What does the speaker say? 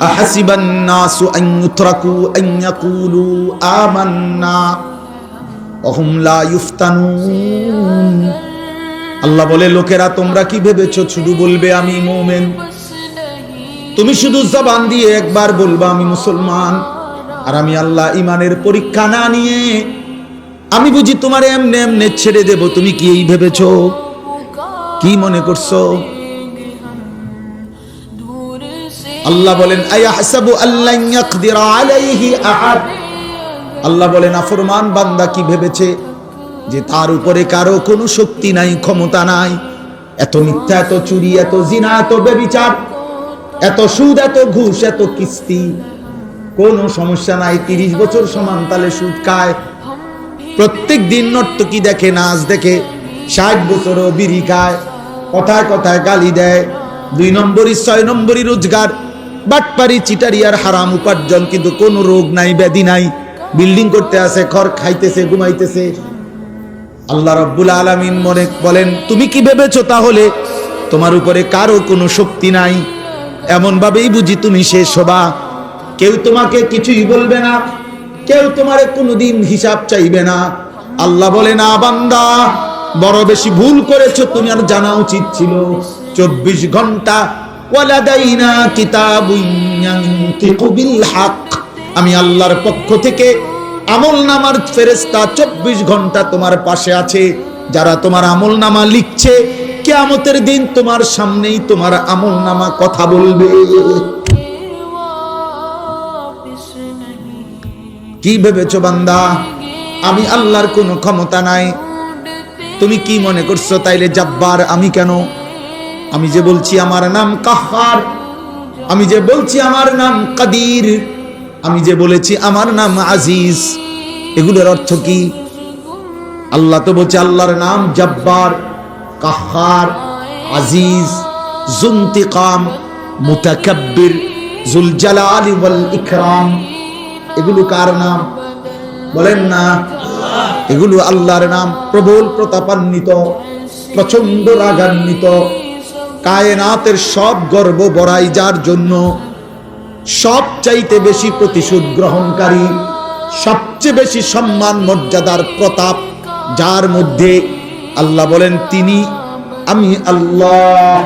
আহাসিবান নাসু আন ইউতরাকু আন ইয়াকুলু আমান্না ওয়া হুম লা ইফতানুন। আল্লাহ বলে, লোকেরা তোমরা কি ভেবেছো শুধু বলবে আমি মুমিন? তুমি শুধু জবান দিয়ে একবার বলবা আমি মুসলমান, আর আমি আল্লাহ ইমানের পরীক্ষা না নিয়ে আমি বুঝি তোমার এমনে এমনে ছেড়ে দেব? তুমি কি এই ভেবেছো? কি মনে করছো? আল্লাহ বলেন আয়াহসাবু আল্লান ইয়াকদিরা আলাইহি আহাদ। আল্লাহ বলেন নাফরমান বান্দা কি ভেবেছে যে তার উপরে কারো কোনো শক্তি নাই, ক্ষমতা নাই? এত মিথ্যা, এত চুরি, এত জিনা, এত ব্যভিচার, এত সুদ, এত ঘুষ, এত কিস্তি, কোনো সমস্যা নাই। 30 বছর সমান তালে সুদ খায়, প্রত্যেক দিন নর্তকী দেখে, নাচ দেখে, 60 বছরও বিড়ি খায়, কথায় কথায় গালি দেয়, 2 নম্বরই 6 নম্বরই রোজগার, বাটপারি, চিটারি আর হারাম উপার্জন, কিন্তু কোনো রোগ নাই, ব্যাধি নাই, বিল্ডিং করতে আছে, খড় খাইতেছে, ঘুমাইতেছে। আল্লাহ রাব্বুল আলামিন মনে বলেন, তুমি কি ভেবেছো তাহলে তোমার উপরে কারো কোনো শক্তি নাই? এমন ভাবেই বুঝি তুমি শেষ হবা? কেউ তোমাকে কিছুই বলবে না, কেউ তোমার কোনোদিন হিসাব চাইবে না। আল্লাহ বলে না বান্দা, বড় বেশি ভুল করেছো, তুমি আর জানা উচিত ছিল 24 ঘন্টা ওয়ালাদাইনা কিতাবুন ইয়ানতিকু বিল হক, আমি আল্লাহর পক্ষ থেকে আমলনামার ফেরেশতা 24 ঘন্টা তোমার পাশে আছে, যারা তোমার আমলনামা লিখছে। কিয়ামতের দিন তোমার সামনেই তোমার আমলনামা কথা বলবে। কি ভেবেছো বান্দা আমি আল্লাহর কোনো ক্ষমতা নাই? তুমি কি মনে করছো তাইলে জব্বার আমি কেন? আমি যে বলছি আমার নাম কাহ্হার, আমি যে বলছি আমার নাম কাদির, আমি যে বলেছি আমার নাম আজিজ, এগুলোর অর্থ কি? আল্লাহ তো বলছে আল্লাহর নাম জব্বার, কাহ্হার, আজিজ, যুনতিকাম, মুতাকাব্বির, যুল জালালি ওয়াল ইকরাম। এগুলো কার নাম বলেন না? এগুলো আল্লাহর নাম। প্রবল প্রতাপান্বিত, প্রচন্ড রাগান্বিত, কায়নাতের সব গর্ব বড়াই যার জন্য, সবচাইতে বেশি প্রতিশোধ গ্রহণকারী, সবচেয়ে বেশি সম্মান মর্যাদার প্রতাপ যার মধ্যে, আল্লাহ বলেন তিনি আমি আল্লাহ।